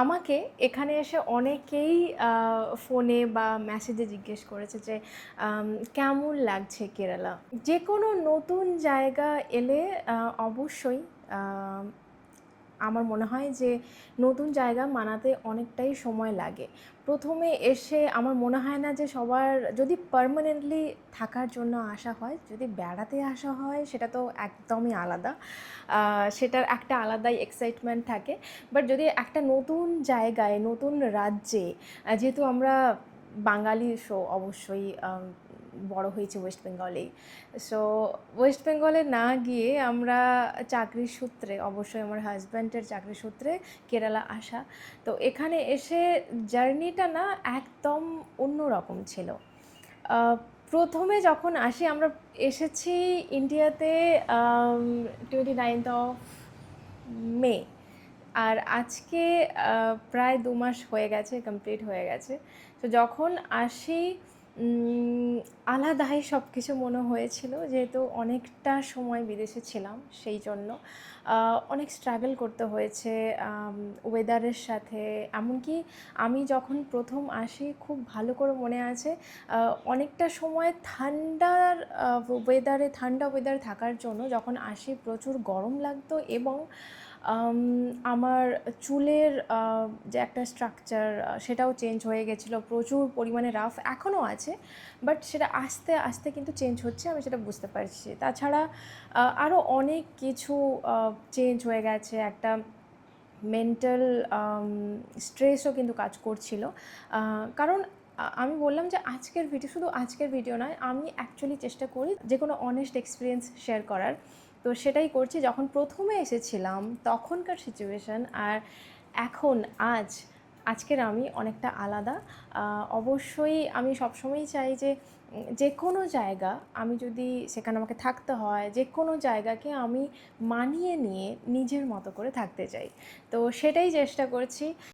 আমাকে এখানে এসে অনেকেই ফোনে বা মেসেজে জিজ্ঞেস করেছে যে কেমন লাগছে কেরালা। যে কোনো নতুন জায়গা এলে অবশ্যই আমার মনে হয় যে নতুন জায়গা মানাতে অনেকটাই সময় লাগে। প্রথমে এসে আমার মনে হয় না যে সবার, যদি পার্মানেন্টলি থাকার জন্য আসা হয়, যদি বেড়াতে আসা হয় সেটা তো একদমই আলাদা, সেটার একটা আলাদাই এক্সাইটমেন্ট থাকে। বাট যদি একটা নতুন জায়গায়, নতুন রাজ্যে, যেহেতু আমরা বাঙালি, সো অবশ্যই বড় হয়েছে ওয়েস্ট বেঙ্গলেই। সো ওয়েস্ট বেঙ্গলে না গিয়ে আমরা চাকরির সূত্রে, অবশ্যই আমার হাজব্যান্ডের চাকরির সূত্রে কেরালা আসা। তো এখানে এসে জার্নিটা না একদম অন্য রকম ছিল। প্রথমে যখন আসি, আমরা এসেছি ইন্ডিয়াতে 29 আর আজকে প্রায় 2 মাস হয়ে গেছে, কমপ্লিট হয়ে গেছে। তো যখন আসি আলাদাই সব কিছু মনে হয়েছিল, যেহেতু অনেকটা সময় বিদেশে ছিলাম, সেই জন্য অনেক স্ট্রাগল করতে হয়েছে ওয়েদারের সাথে। এমনকি আমি যখন প্রথম আসি, খুব ভালো করে মনে আছে, অনেকটা সময় ঠান্ডা ওয়েদার থাকার জন্য যখন আসি প্রচুর গরম লাগতো, এবং আমার চুলের যে একটা স্ট্রাকচার, সেটাও চেঞ্জ হয়ে গেছিলো, প্রচুর পরিমাণে রাফ এখনও আছে, বাট সেটা আস্তে আস্তে কিন্তু চেঞ্জ হচ্ছে, আমি সেটা বুঝতে পারছি। তাছাড়া আরও অনেক কিছু চেঞ্জ হয়ে গেছে, একটা মেন্টাল স্ট্রেসও কিন্তু কাজ করছিল। কারণ আমি বললাম যে আজকের ভিডিও শুধু আজকের ভিডিও নয়, আমি অ্যাকচুয়ালি চেষ্টা করি যে কোনো অনেস্ট এক্সপিরিয়েন্স শেয়ার করার। তো সেটাই করছি। যখন প্রথমে এসেছিলাম তখনকার সিচুয়েশান আর এখন আজকের আমি অনেকটা আলাদা। অবশ্যই আমি সবসময়ই চাই যে যে কোনো জায়গা, আমি যদি সেখানে আমাকে থাকতে হয়, যে কোনো জায়গাকে আমি মানিয়ে নিয়ে নিজের মতো করে থাকতে চাই। তো সেটাই চেষ্টা করছি।